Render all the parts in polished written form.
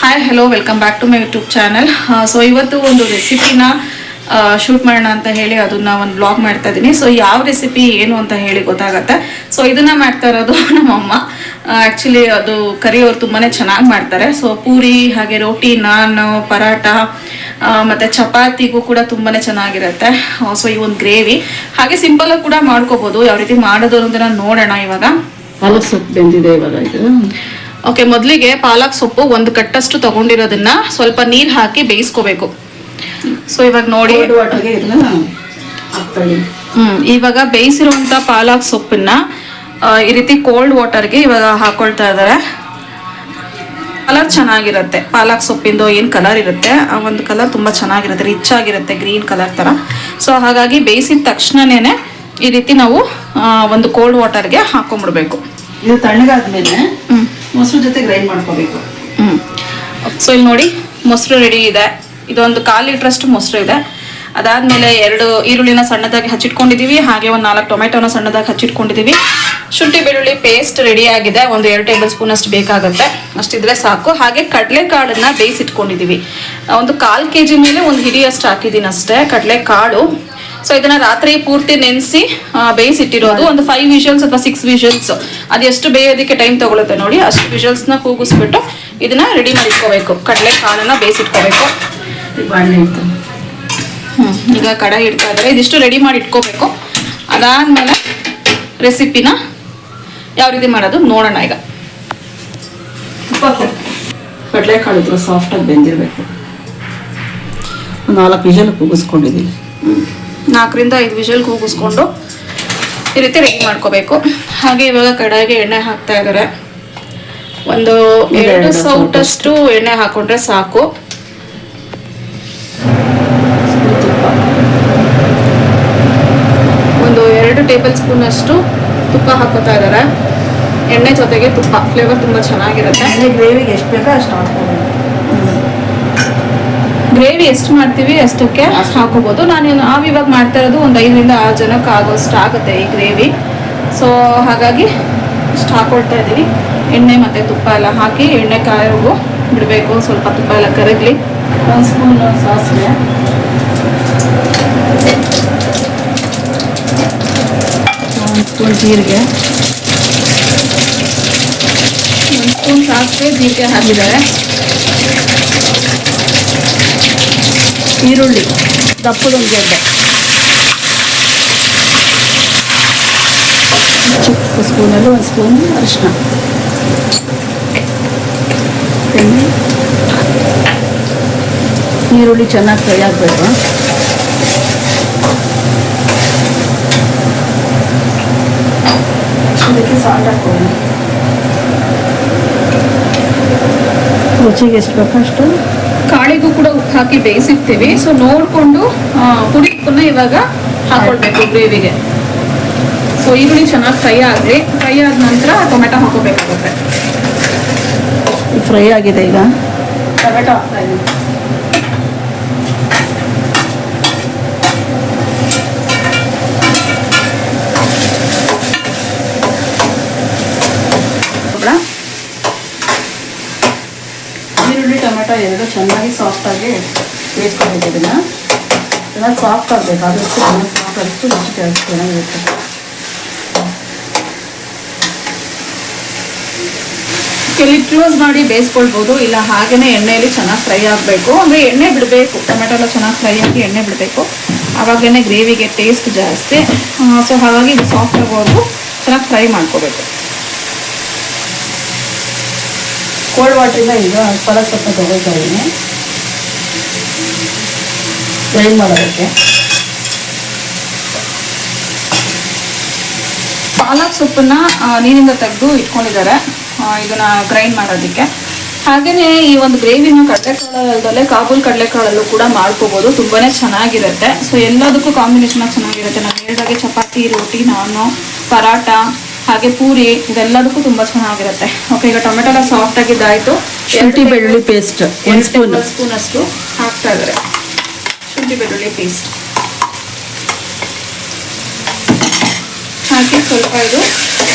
Hi hello welcome back to my YouTube channel. So ಇವತ್ತು ಒಂದು ರೆಸಿಪಿನ ಶೂಟ್ ಮಾಡೋಣ ಅಂತ ಹೇಳಿ ಅದನ್ನ ಒಂದು ಬ್ಲಾಗ್ ಮಾಡ್ತಾ ಇದ್ದೀನಿ. ಸೊ ಯಾವ ರೆಸಿಪಿ ಏನು ಅಂತ ಹೇಳಿ ಗೊತ್ತಾಗತ್ತೆ. ಸೊ ಇದನ್ನ ಮಾಡ್ತಾ ಇರೋದು ನಮ್ಮಮ್ಮ. ಆ್ಯಕ್ಚುಲಿ ಅದು ಕರಿ ಅವ್ರು ತುಂಬಾ ಚೆನ್ನಾಗಿ ಮಾಡ್ತಾರೆ. ಸೊ ಪೂರಿ ಹಾಗೆ ರೋಟಿ, ನಾನ್, ಪರಾಟ ಮತ್ತು ಚಪಾತಿಗೂ ಕೂಡ ತುಂಬಾ ಚೆನ್ನಾಗಿರುತ್ತೆ. ಸೊ ಈ ಒಂದು ಗ್ರೇವಿ ಹಾಗೆ ಸಿಂಪಲಾಗಿ ಕೂಡ ಮಾಡ್ಕೋಬೋದು. ಯಾವ ರೀತಿ ಮಾಡೋದು ಅನ್ನೋದನ್ನ ನೋಡೋಣ. ಇವಾಗ ಪಾಲಕ್ ಸೊಪ್ಪು ಬೆಂದಿದೆ ಇವಾಗ ಇದು. ಓಕೆ, ಮೊದಲಿಗೆ ಪಾಲಕ್ ಸೊಪ್ಪು ಒಂದು ಕಟ್ಟಷ್ಟು ತಗೊಂಡಿರೋದನ್ನ ಸ್ವಲ್ಪ ನೀರು ಹಾಕಿ ಬೇಯಿಸ್ಕೋಬೇಕು. ಸೊ ಇವಾಗ ನೋಡಿ, ಇವಾಗ ಬೇಯಿಸಿರುವಂತ ಪಾಲಕ್ ಸೊಪ್ಪನ್ನ ಈ ರೀತಿ ಕೋಲ್ಡ್ ವಾಟರ್ಗೆ ಇವಾಗ ಹಾಕೊಳ್ತಾ ಇದ್ದಾರೆ. ಕಲರ್ ಚೆನ್ನಾಗಿರುತ್ತೆ. ಪಾಲಕ್ ಸೊಪ್ಪಿಂದು ಏನು ಕಲರ್ ಇರುತ್ತೆ ಆ ಒಂದು ಕಲರ್ ತುಂಬ ಚೆನ್ನಾಗಿರುತ್ತೆ, ರಿಚ್ ಆಗಿರುತ್ತೆ, ಗ್ರೀನ್ ಕಲರ್ ಥರ. ಸೊ ಹಾಗಾಗಿ ಬೇಯಿಸಿದ ತಕ್ಷಣನೇ ಈ ರೀತಿ ನಾವು ಒಂದು ಕೋಲ್ಡ್ ವಾಟರ್ಗೆ ಹಾಕೊಂಡ್ಬಿಡ್ಬೇಕು. ಇದು ತಣ್ಣಗಾದ್ಮೇಲೆ ಮೊಸರು ಜೊತೆ ಗ್ರೈಂಡ್ ಮಾಡ್ಕೋಬೇಕು. ಸೊ ಇಲ್ಲಿ ನೋಡಿ, ಮೊಸರು ರೆಡಿ ಇದೆ. ಇದೊಂದು 1/4 ಲೀಟ್ರಷ್ಟು ಮೊಸರು ಇದೆ. ಅದಾದ್ಮೇಲೆ 2 ಈರುಳ್ಳಿನ ಸಣ್ಣದಾಗಿ ಹಚ್ಚಿಟ್ಕೊಂಡಿದೀವಿ, ಹಾಗೆ ಒಂದು 4 ಟೊಮೆಟೊನ ಸಣ್ಣದಾಗಿ ಹಚ್ಚಿಟ್ಕೊಂಡಿದೀವಿ. ಶುಂಠಿ ಬೆಳ್ಳುಳ್ಳಿ ಪೇಸ್ಟ್ ರೆಡಿ ಆಗಿದೆ. ಒಂದು 2 ಟೇಬಲ್ ಸ್ಪೂನ್ ಅಷ್ಟು ಬೇಕಾಗುತ್ತೆ, ಅಷ್ಟಿದ್ರೆ ಸಾಕು. ಹಾಗೆ ಕಡಲೆಕಾಳನ್ನ ಬೇಯಿಸಿಟ್ಕೊಂಡಿದೀವಿ. ಒಂದು 1/4 kg ಮೇಲೆ ಒಂದು ಹಿಡಿಯಷ್ಟು ಹಾಕಿದ್ದೀನಿ ಅಷ್ಟೇ ಕಡಲೆಕಾಳು. ಸೊ ಇದನ್ನ ರಾತ್ರಿ ಪೂರ್ತಿ ನೆನೆಸಿ ಬೇಯಿಸಿಟ್ಟಿರೋದು. ಒಂದು 5 ವಿಷಲ್ಸ್ ಅಥವಾ 6 ವಿಷಲ್ಸ್, ಅದೆಷ್ಟು ಬೇಯೋದಕ್ಕೆ ಟೈಮ್ ತಗೊಳುತ್ತೆ ನೋಡಿ, ಅಷ್ಟು ವಿಷಲ್ಸ್ನ ಕೂಗಿಸ್ಬಿಟ್ಟು ಇದನ್ನ ರೆಡಿ ಮಾಡಿಟ್ಕೋಬೇಕು. ಕಡಲೆ ಕಾಳನ್ನ ಬೇಯಿಸಿಟ್ಕೋಬೇಕು. ಈಗ ಕಡಾಯಿ ಇಡ್ತಾ ಇದ್ದಾರೆ. ಇದಿಷ್ಟು ರೆಡಿ ಮಾಡಿ ಇಟ್ಕೋಬೇಕು. ಅದಾದ್ಮೇಲೆ ರೆಸಿಪಿನ ಯಾವ ರೀತಿ ಮಾಡೋದು ನೋಡೋಣ. ಈಗ ಕಡಲೆಕಾಳು ಇದ್ರೆ ಸಾಫ್ಟಾಗಿ ಬೆಂದಿರಬೇಕು. ಒಂದು 4 ವಿಷಲ್ ಕೂಗಿಸ್ಕೊಂಡಿದ್ದೀನಿ. 4 ರಿಂದ 5 ವಿಷಲ್ ಕೂಗಿಸ್ಕೊಂಡು ಈ ರೀತಿ ರೆಡಿ ಮಾಡ್ಕೋಬೇಕು. ಹಾಗೆ ಇವಾಗ ಕಡಾಯಿಗೆ ಎಣ್ಣೆ ಹಾಕ್ತಾ ಇದ್ದಾರೆ. ಒಂದು 2 ಸೌಟಷ್ಟು ಎಣ್ಣೆ ಹಾಕೊಂಡ್ರೆ ಸಾಕು. ಒಂದು 2 ಟೇಬಲ್ ಸ್ಪೂನ್ ಅಷ್ಟು ತುಪ್ಪ ಹಾಕೋತಾ ಇದ್ದಾರೆ. ಎಣ್ಣೆ ಜೊತೆಗೆ ತುಪ್ಪ ಫ್ಲೇವರ್ ತುಂಬ ಚೆನ್ನಾಗಿರುತ್ತೆ. ಗ್ರೇವಿಗೆ ಎಷ್ಟು ಬೇಕೋ ಅಷ್ಟು ಹಾಕ್ಕೋಬೇಕು. ಗ್ರೇವಿ ಎಷ್ಟು ಮಾಡ್ತೀವಿ ಅಷ್ಟಕ್ಕೆ ಹಾಕೋಬೋದು. ನಾವು ಇವಾಗ ಮಾಡ್ತಾ ಇರೋದು ಒಂದು 5 ರಿಂದ 6 ಜನಕ್ಕೆ ಆಗೋಷ್ಟು ಆಗುತ್ತೆ ಈ ಗ್ರೇವಿ. ಸೊ ಹಾಗಾಗಿ ಇಷ್ಟು ಹಾಕೊಳ್ತಾ ಇದ್ದೀವಿ. ಎಣ್ಣೆ ಮತ್ತು ತುಪ್ಪ ಎಲ್ಲ ಹಾಕಿ ಎಣ್ಣೆ ಕಾಯೋಗೂ ಬಿಡಬೇಕು. ಸ್ವಲ್ಪ ತುಪ್ಪ ಎಲ್ಲ ಕರಗಲಿ. 1 ಸ್ಪೂನ್ ಸಾಸಿವೆ, 1 ಸ್ಪೂನ್ ಜೀರಿಗೆ, 1 ಸ್ಪೂನ್ ಸಾಸಿವೆ ಜೀರಿಗೆ ಹಾಕಿದ್ದಾರೆ. ಈರುಳ್ಳಿ ದಪ್ಪದೊಂದು ಗೆಡ್ಡೆ, ಚಿಕ್ಕ ಸ್ಪೂನಲ್ಲಿ 1 ಸ್ಪೂನ್ ಅರಿಶಿನ, ಈರುಳ್ಳಿ ಚೆನ್ನಾಗಿ ಫ್ರೈ ಆಗಬೇಕು. ಇದಕ್ಕೆ ಸಾಲ್ಟ್ ಹಾಕೋಣ. ರುಚಿಗೆ ಎಷ್ಟು ಬೇಕೋ ಅಷ್ಟು. ಕಾಳಿಗೂ ಕೂಡ ಉಪ್ಪು ಹಾಕಿ ಬೇಯಿಸಿರ್ತೀವಿ. ಸೊ ನೋಡಿಕೊಂಡು ಪುಡಿ ಉಪ್ಪನ್ನ ಇವಾಗ ಹಾಕೊಳ್ಬೇಕು ಗ್ರೇವಿಗೆ. ಸೊ ಈರುಳ್ಳಿ ಚೆನ್ನಾಗಿ ಫ್ರೈ ಆದ ನಂತರ ಟೊಮೆಟೊ ಹಾಕೋಬೇಕಾಗುತ್ತೆ. ಫ್ರೈ ಆಗಿದೆ. ಈಗ ಟೊಮೆಟೊ ಹಾಕ್ತಾ ಇದ್ದೀನಿ. ಈರುಳ್ಳಿ ಟೊಮೆಟೊ ಎರಡು ಚೆನ್ನಾಗಿ ಸಾಫ್ಟಾಗಿ ಬೇಯಿಸ್ಕೊಬೇಕು. ಇದನ್ನು ಸಾಫ್ಟ್ ಆಗಬೇಕು. ಆದಷ್ಟು ಸಾಫ್ಟ್ ಆದಷ್ಟು ರುಚಿ ಚೆನ್ನಾಗಿರುತ್ತೆ. ಕೆಲವು ಕ್ಲೋಸ್ ಮಾಡಿ ಬೇಯಿಸ್ಕೊಳ್ಬೋದು, ಇಲ್ಲ ಹಾಗೆಯೇ ಎಣ್ಣೆಯಲ್ಲಿ ಚೆನ್ನಾಗಿ ಫ್ರೈ ಆಗಬೇಕು. ಅಂದರೆ ಎಣ್ಣೆ ಬಿಡಬೇಕು. ಟೊಮೆಟೊ ಎಲ್ಲ ಚೆನ್ನಾಗಿ ಫ್ರೈ ಆಗಿ ಎಣ್ಣೆ ಬಿಡಬೇಕು. ಆವಾಗಲೇ ಗ್ರೇವಿಗೆ ಟೇಸ್ಟ್ ಜಾಸ್ತಿ. ಸೊ ಹಾಗಾಗಿ ಇದು ಸಾಫ್ಟ್ ಆಗೋವರೆಗೂ ಚೆನ್ನಾಗಿ ಫ್ರೈ ಮಾಡ್ಕೋಬೇಕು. ಕೋಲ್ಡ್ ವಾಟ್ರಿಂದ ಈಗ ಪಾಲಕ್ ಸೊಪ್ಪನ್ನ ತೊಗೊಳ್ತಾ ಇದ್ದೀನಿ ಗ್ರೈಂಡ್ ಮಾಡೋದಕ್ಕೆ. ಪಾಲಕ್ ಸೊಪ್ಪನ್ನ ನೀರಿಂದ ತೆಗೆದು ಇಟ್ಕೊಂಡಿದ್ದಾರೆ ಇದನ್ನ ಗ್ರೈಂಡ್ ಮಾಡೋದಕ್ಕೆ. ಹಾಗೆಯೇ ಈ ಒಂದು ಗ್ರೇವಿನ ಕಡಲೆಕಾಳಲ್ಲದೆ ಕಾಬೂಲ್ ಕಡಲೆಕಾಳಲ್ಲೂ ಕೂಡ ಮಾಡ್ಕೋಬೋದು. ತುಂಬಾ ಚೆನ್ನಾಗಿರುತ್ತೆ. ಸೊ ಎಲ್ಲದಕ್ಕೂ ಕಾಂಬಿನೇಷನ್ ಚೆನ್ನಾಗಿರುತ್ತೆ. ನಾನು ಹೇಳಿದಾಗೆ ಚಪಾತಿ, ರೋಟಿ, ನಾನು, ಪರಾಟ ಹಾಗೆ ಪೂರಿ ಇದೆಲ್ಲದಕ್ಕೂ ತುಂಬ ಚೆನ್ನಾಗಿರುತ್ತೆ. ಓಕೆ, ಈಗ ಟೊಮೆಟೊ ಎಲ್ಲ ಸಾಫ್ಟ್ ಆಗಿದ್ದಾಯಿತು. ಶುಂಠಿ ಬೆಳ್ಳುಳ್ಳಿ ಪೇಸ್ಟ್ 1 ಸ್ಪೂನ್ ಅಷ್ಟು ಹಾಕ್ತಾ ಇದ್ದಾರೆ. ಶುಂಠಿ ಬೆಳ್ಳುಳ್ಳಿ ಪೇಸ್ಟ್ ಹಾಕಿ ಸ್ವಲ್ಪ ಇದು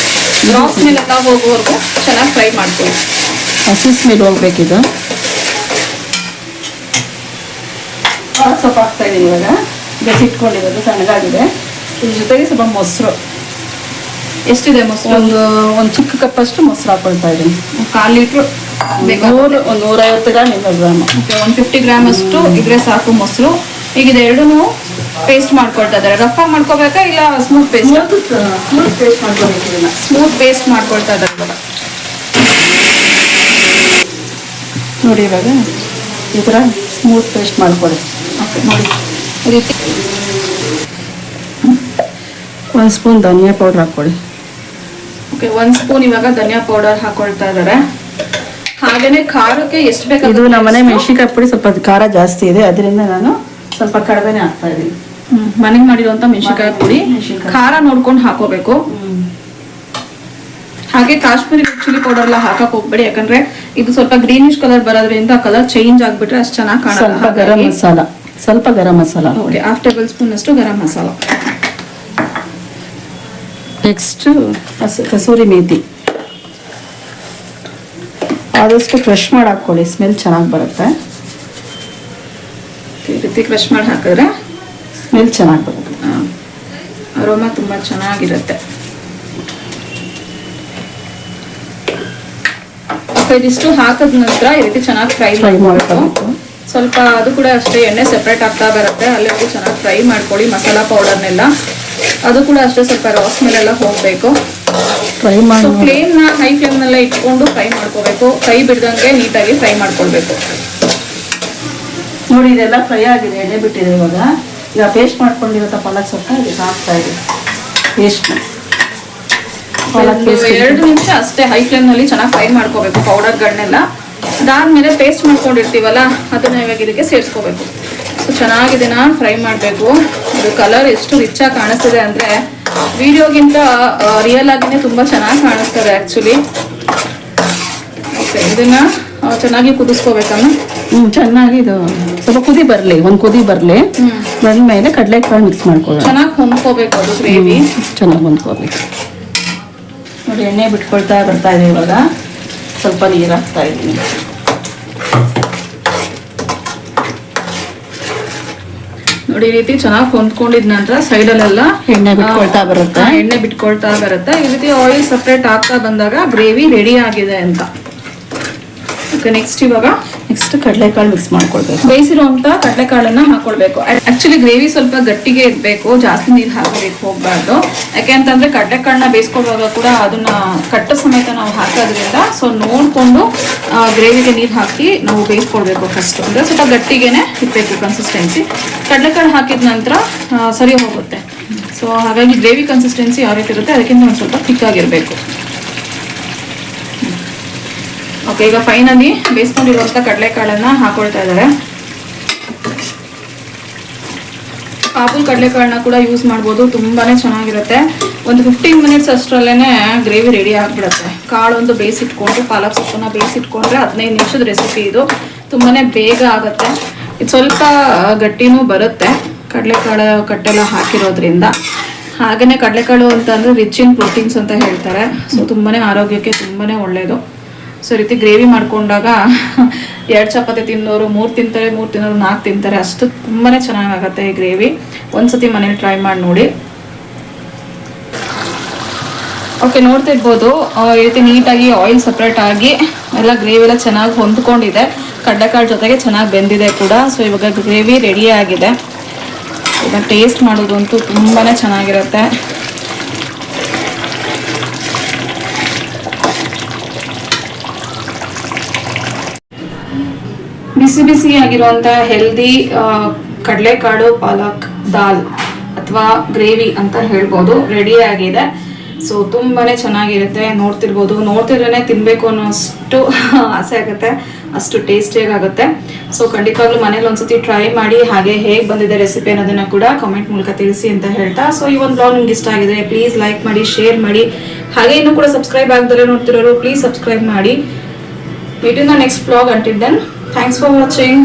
ರಾಸ್ ಮೇಲೆಲ್ಲ ಹೋಗೋವರೆಗೂ ಚೆನ್ನಾಗಿ ಫ್ರೈ ಮಾಡ್ಕೊಳ್ಳಿ. ಹಸಿ ಸ್ಮೆಲ್ ಹೋಗ್ಬೇಕಿದು. ಪಾಲಕ್ ಸೊಪ್ಪು ಹಾಕ್ತಾ ಇದೀನಿ ಇವಾಗ. ಬೆಸಿಟ್ಕೊಂಡಿರೋದು ತಣ್ಣಗಾಗಿದೆ. ಇದ್ರ ಜೊತೆಗೆ ಸ್ವಲ್ಪ ಮೊಸರು. ಎಷ್ಟಿದೆ ಮೊಸರು? ಒಂದು ಚಿಕ್ಕ ಕಪ್ಪಷ್ಟು ಮೊಸರು ಹಾಕೊಳ್ತಾ ಇದ್ದೀನಿ. 1/4 ಲೀಟ್ರ್ ಬೇಕಾಗುತ್ತೆ. 150 ಗ್ರಾಮ್ 200 ಗ್ರಾಮ್. ಓಕೆ, 150 ಗ್ರಾಮ್ ಅಷ್ಟು ಇದ್ರೆ ಸಾಕು ಮೊಸರು. ಈಗ ಇದೆರಡೂ ಪೇಸ್ಟ್ ಮಾಡ್ಕೊಳ್ತಾ ಇದ್ದಾರೆ. ರಫ್ ಆಗಿ ಮಾಡ್ಕೋಬೇಕಾ ಇಲ್ಲ ಸ್ಮೂತ್ ಪೇಸ್ಟ್? ಸ್ಮೂತ್ ಪೇಸ್ಟ್ ಮಾಡ್ಕೊಬೇಕಿಲ್ಲ. ಸ್ಮೂತ್ ಪೇಸ್ಟ್ ಮಾಡ್ಕೊಳ್ತಾ ಇದ್ದಾರೆ ಇವಾಗ. ನೋಡಿ ಇವಾಗ ಈ ಥರ ಸ್ಮೂತ್ ಪೇಸ್ಟ್ ಮಾಡ್ಕೊಳ್ಳಿ. ಓಕೆ, ನೋಡಿ ಈ ರೀತಿ. 1 ಸ್ಪೂನ್ ಧನಿಯಾ ಪೌಡ್ರ್ ಹಾಕ್ಕೊಳ್ಳಿ. ಓಕೆ, 1 ಸ್ಪೂನ್ ಇವಾಗ ಧನಿಯಾ ಪೌಡರ್ ಹಾಕೊಳ್ತಾ ಇದ್ದಾರೆ. ಹಾಗೇನೆ ಖಾರಕ್ಕೆ ಎಷ್ಟು ಬೇಕು? ಇದು ನಮ್ಮನೆ ಮೆಣಸಿನ್ಕಾಯಿ ಪುಡಿ ಸ್ವಲ್ಪ ಖಾರ ಜಾಸ್ತಿ ಇದೆ, ಅದರಿಂದ ನಾನು ಸ್ವಲ್ಪ ಕಡಿಮೆನೇ ಹಾಕ್ತಾ ಇದ್ದೀನಿ. ಮನೆಗೆ ಮಾಡಿರುವಂತ ಮೆಣಸಿನ್ಕಾಯಿ ಪುಡಿ. ಖಾರ ನೋಡ್ಕೊಂಡು ಹಾಕೋಬೇಕು. ಹಾಗೆ ಕಾಶ್ಮೀರಿ ರೆಡ್ ಚಿಲ್ಲಿ ಪೌಡರ್ ಎಲ್ಲ ಹಾಕಕ್ ಹೋಗ್ಬೇಡಿ, ಯಾಕಂದ್ರೆ ಇದು ಸ್ವಲ್ಪ ಗ್ರೀನಿಶ್ ಕಲರ್ ಬರೋದ್ರಿಂದ ಕಲರ್ ಚೇಂಜ್ ಆಗ್ಬಿಟ್ರೆ ಅಷ್ಟು ಚೆನ್ನಾಗಿ ಸ್ವಲ್ಪ ಗರಂ ಮಸಾಲ, ಸ್ವಲ್ಪ garam masala. Okay, 1/2 table spoon ಅಷ್ಟು ಗರಂ ಮಸಾಲ. ನೆಕ್ಸ್ಟ್ ಕಸೂರಿ ಮೇಥಿ ಆದಷ್ಟು ಕ್ರಷ್ ಮಾಡಿ ಹಾಕ್ಕೊಳ್ಳಿ, ಸ್ಮೆಲ್ ಚೆನ್ನಾಗಿ ಬರುತ್ತೆ. ಈ ರೀತಿ ಕ್ರಷ್ ಮಾಡಿ ಹಾಕಿದ್ರೆ ಸ್ಮೆಲ್ ಚೆನ್ನಾಗಿ ಬರುತ್ತೆ, ಅರೋಮಾ ತುಂಬಾ ಚೆನ್ನಾಗಿರುತ್ತೆ. ಇದಿಷ್ಟು ಹಾಕಿದ ನಂತರ ಈ ರೀತಿ ಚೆನ್ನಾಗಿ ಫ್ರೈ ಮಾಡ್ಕೋಬೇಕು. ಸ್ವಲ್ಪ ಅದು ಕೂಡ ಅಷ್ಟೇ ಎಣ್ಣೆ ಸೆಪ್ರೇಟ್ ಆಗ್ತಾ ಬರುತ್ತೆ, ಅಲ್ಲಿವರೆಗೂ ಚೆನ್ನಾಗಿ ಫ್ರೈ ಮಾಡ್ಕೊಳ್ಳಿ. ಮಸಾಲಾ ಪೌಡರ್ನೆಲ್ಲ ಅದು ಕೂಡ ಅಷ್ಟೇ ಸ್ವಲ್ಪ ರಾ ಸ್ಮೆಲ್ ಎಲ್ಲ ಹೋಗಬೇಕು. ಫ್ರೈ ಮಾಡಿ ಫ್ಲೇಮ್ನ ಹೈ ಫ್ಲೇಮ್ನಲ್ಲೇ ಇಟ್ಕೊಂಡು ಫ್ರೈ ಮಾಡ್ಕೋಬೇಕು. ಕೈ ಬಿಡ್ದಂಗೆ ನೀಟಾಗಿ ಫ್ರೈ ಮಾಡ್ಕೊಳ್ಬೇಕು. ನೋಡಿ ಇದೆಲ್ಲ ಫ್ರೈ ಆಗಿದೆ, ಎಣ್ಣೆ ಬಿಟ್ಟಿದೆ. ಇವಾಗ ಪೇಸ್ಟ್ ಮಾಡ್ಕೊಂಡಿರೋ ಪಾಲಕ್ ಸೊಪ್ಪು ಇದಕ್ಕೆ ಹಾಕ್ತಾ ಇದೆ. ಪೇಸ್ಟ್ 2 ನಿಮಿಷ ಅಷ್ಟೇ ಹೈ ಫ್ಲೇಮ್ನಲ್ಲಿ ಚೆನ್ನಾಗಿ ಫ್ರೈ ಮಾಡ್ಕೋಬೇಕು ಪೌಡರ್ಗಳನ್ನೆಲ್ಲ. ಅದಾದ್ಮೇಲೆ ಪೇಸ್ಟ್ ಮಾಡ್ಕೊಂಡಿರ್ತೀವಲ್ಲ ಅದನ್ನ ಇವಾಗ ಇದಕ್ಕೆ ಸೇರಿಸ್ಕೋಬೇಕು. ಸೊ ಚೆನ್ನಾಗಿದೆನಾ ಫ್ರೈ ಮಾಡಬೇಕು. ಇದು ಕಲರ್ ಎಷ್ಟು ರಿಚ್ ಆಗಿ ಕಾಣಿಸ್ತಿದೆ ಅಂದರೆ ವಿಡಿಯೋಗಿಂತ ರಿಯಲ್ ಆಗಿನೇ ತುಂಬ ಚೆನ್ನಾಗಿ ಕಾಣಿಸ್ತದೆ ಆ್ಯಕ್ಚುಲಿ. ಓಕೆ, ಇದನ್ನ ಚೆನ್ನಾಗಿ ಕುದಿಸ್ಕೋಬೇಕಮ್ಮ. ಚೆನ್ನಾಗಿ ಇದು ಸ್ವಲ್ಪ ಕುದಿ ಬರಲಿ, ಒಂದು ಕುದಿ ಬರಲಿ. ಬಂದ್ಮೇಲೆ ಕಡಲೆಕಾಳು ಮಿಕ್ಸ್ ಮಾಡ್ಕೊಳ್ಳೋಣ. ಚೆನ್ನಾಗಿ ಹೊಂದ್ಕೋಬೇಕು ಅದು ಗ್ರೇವಿ. ಚೆನ್ನಾಗಿ ಹೊಂದ್ಕೋಬೇಕು. ನೋಡಿ ಎಣ್ಣೆ ಬಿಟ್ಕೊಳ್ತಾ ಬರ್ತಾ ಇದೆ. ಇವಾಗ ಸ್ವಲ್ಪ ನೀರು ಹಾಕ್ತಾ ಇದ್ದೀನಿ. ನೋಡಿ ಈ ರೀತಿ ಚೆನ್ನಾಗಿ ಹೊಂದ್ಕೊಂಡಿದ ನಂತರ ಸೈಡಲ್ಲೆಲ್ಲ ಎಣ್ಣೆ ಬಿಟ್ಕೊಳ್ತಾ ಬರುತ್ತೆ. ಎಣ್ಣೆ ಬಿಟ್ಕೊಳ್ತಾ ಬರುತ್ತೆ. ಈ ರೀತಿ ಆಯಿಲ್ ಸಪ್ರೇಟ್ ಆಗ್ತಾ ಬಂದಾಗ ಗ್ರೇವಿ ರೆಡಿ ಆಗಿದೆ ಅಂತ. ಓಕೆ, ನೆಕ್ಸ್ಟ್ ಕಡಲೆಕಾಳು ಮಿಕ್ಸ್ ಮಾಡ್ಕೊಳ್ಬೇಕು. ಬೇಯಿಸಿರುವಂತ ಕಡಲೆಕಾಳನ್ನ ಹಾಕೊಳ್ಬೇಕು. ಆಕ್ಚುಲಿ ಗ್ರೇವಿ ಸ್ವಲ್ಪ ಗಟ್ಟಿಗೆ ಇರಬೇಕು, ಜಾಸ್ತಿ ನೀರು ಹಾಕೋಬೇಕು ಹೋಗ್ಬಾರ್ದು. ಯಾಕೆಂತಂದ್ರೆ ಕಡಲೆಕಾಳನ್ನ ಬೇಯಿಸ್ಕೊಳ್ಳುವಾಗ ಕೂಡ ಅದನ್ನ ಕಟ್ಟ ಸಮೇತ ನಾವು ಹಾಕೋದ್ರಿಂದ ಸೊ ನೋಡ್ಕೊಂಡು ಗ್ರೇವಿಗೆ ನೀರು ಹಾಕಿ ನಾವು ಬೇಯಿಸ್ಕೊಳ್ಬೇಕು ಫಸ್ಟ್. ಅಂದ್ರೆ ಸ್ವಲ್ಪ ಗಟ್ಟಿಗೆನೆ ಇರಬೇಕು ಕನ್ಸಿಸ್ಟೆನ್ಸಿ. ಕಡಲೆಕಾಳು ಹಾಕಿದ ನಂತರ ಸರಿ ಹೋಗುತ್ತೆ. ಸೊ ಹಾಗಾಗಿ ಗ್ರೇವಿ ಕನ್ಸಿಸ್ಟೆನ್ಸಿ ಯಾವ ರೀತಿ ಇರುತ್ತೆ ಅದಕ್ಕಿಂತ ಒಂದು ಸ್ವಲ್ಪ ಥಿಕ್ಕಾಗಿರಬೇಕು. ಓಕೆ, ಈಗ ಫೈನಲಿ ಬೇಯಿಸ್ಕೊಂಡಿರುವಂಥ ಕಡಲೆಕಾಳನ್ನ ಹಾಕೊಳ್ತಾ ಇದ್ದಾರೆ. ಕಾಬೂಲ್ ಕಡಲೆಕಾಳನ್ನ ಕೂಡ ಯೂಸ್ ಮಾಡ್ಬೋದು, ತುಂಬಾನೇ ಚೆನ್ನಾಗಿರುತ್ತೆ. ಒಂದು 15 ಮಿನಿಟ್ಸ್ ಅಷ್ಟರಲ್ಲೇ ಗ್ರೇವಿ ರೆಡಿ ಆಗಿಬಿಡುತ್ತೆ. ಕಾಳೊಂದು ಬೇಯಿಸಿಟ್ಕೊಂಡು ಪಾಲಕ್ ಸೊಪ್ಪನ್ನ ಬೇಯಿಸಿಟ್ಕೊಂಡ್ರೆ 15 ನಿಮಿಷದ ರೆಸಿಪಿ ಇದು. ತುಂಬಾನೇ ಬೇಗ ಆಗುತ್ತೆ. ಇದು ಸ್ವಲ್ಪ ಗಟ್ಟಿನೂ ಬರುತ್ತೆ ಕಡಲೆಕಾಳು ಕಟ್ಟೆಲ್ಲ ಹಾಕಿರೋದ್ರಿಂದ. ಹಾಗೆಯೇ ಕಡಲೆಕಾಳು ಅಂತ ಅಂದರೆ ರಿಚ್ ಇನ್ ಪ್ರೋಟೀನ್ಸ್ ಅಂತ ಹೇಳ್ತಾರೆ. ಸೊ ತುಂಬಾನೇ ಆರೋಗ್ಯಕ್ಕೆ ತುಂಬಾನೇ ಒಳ್ಳೆಯದು. ಸೊ ರೀತಿ ಗ್ರೇವಿ ಮಾಡ್ಕೊಂಡಾಗ 2 ಚಪಾತಿ ತಿನ್ನೋರು 3 ತಿಂತಾರೆ, 3 ತಿನ್ನೋರು 4 ತಿಂತಾರೆ. ಅಷ್ಟು ತುಂಬಾನೇ ಚೆನ್ನಾಗಾಗತ್ತೆ ಈ ಗ್ರೇವಿ. ಒಂದ್ಸತಿ ಮನೇಲಿ ಟ್ರೈ ಮಾಡಿ ನೋಡಿ. ಓಕೆ, ನೋಡ್ತಾ ಇರ್ಬೋದು ಈ ರೀತಿ ನೀಟಾಗಿ ಆಯಿಲ್ ಸಪ್ರೇಟ್ ಆಗಿ ಎಲ್ಲ ಗ್ರೇವಿ ಎಲ್ಲ ಚೆನ್ನಾಗಿ ಹೊಂದ್ಕೊಂಡಿದೆ. ಕಡಲೆಕಾಳು ಜೊತೆಗೆ ಚೆನ್ನಾಗಿ ಬೆಂದಿದೆ ಕೂಡ. ಸೊ ಇವಾಗ ಗ್ರೇವಿ ರೆಡಿ ಆಗಿದೆ. ಈಗ ಟೇಸ್ಟ್ ಮಾಡೋದಂತೂ ತುಂಬಾನೇ ಚೆನ್ನಾಗಿರುತ್ತೆ. ಬಿಸಿ ಬಿಸಿಯಾಗಿರುವಂಥ ಹೆಲ್ದಿ ಕಡಲೆಕಾಳು ಪಾಲಕ್ ದಾಲ್ ಅಥವಾ ಗ್ರೇವಿ ಅಂತ ಹೇಳ್ಬೋದು ರೆಡಿ ಆಗಿದೆ. ಸೊ ತುಂಬಾನೇ ಚೆನ್ನಾಗಿರುತ್ತೆ. ನೋಡ್ತಿದ್ರೇ ತಿನ್ಬೇಕು ಅನ್ನೋಷ್ಟು ಆಸೆ ಆಗುತ್ತೆ, ಅಷ್ಟು ಟೇಸ್ಟಿಯಾಗಿ ಆಗುತ್ತೆ. ಸೊ ಖಂಡಿತವಾಗ್ಲೂ ಮನೇಲಿ ಒಂದ್ಸತಿ ಟ್ರೈ ಮಾಡಿ. ಹಾಗೆ ಹೇಗೆ ಬಂದಿದೆ ರೆಸಿಪಿ ಅನ್ನೋದನ್ನ ಕೂಡ ಕಾಮೆಂಟ್ ಮೂಲಕ ತಿಳಿಸಿ ಅಂತ ಹೇಳ್ತಾ, ಸೊ ಈ ಒಂದು ಬ್ಲಾಗ್ ನಿಮ್ಗೆ ಇಷ್ಟ ಆಗಿದೆ ಪ್ಲೀಸ್ ಲೈಕ್ ಮಾಡಿ, ಶೇರ್ ಮಾಡಿ. ಹಾಗೆ ಇನ್ನೂ ಕೂಡ ಸಬ್ಸ್ಕ್ರೈಬ್ ಆಗದಲ್ಲೇ ನೋಡ್ತಿರೋರು ಪ್ಲೀಸ್ ಸಬ್ಸ್ಕ್ರೈಬ್ ಮಾಡಿ. Meet in the next vlog. Until then, thanks for watching.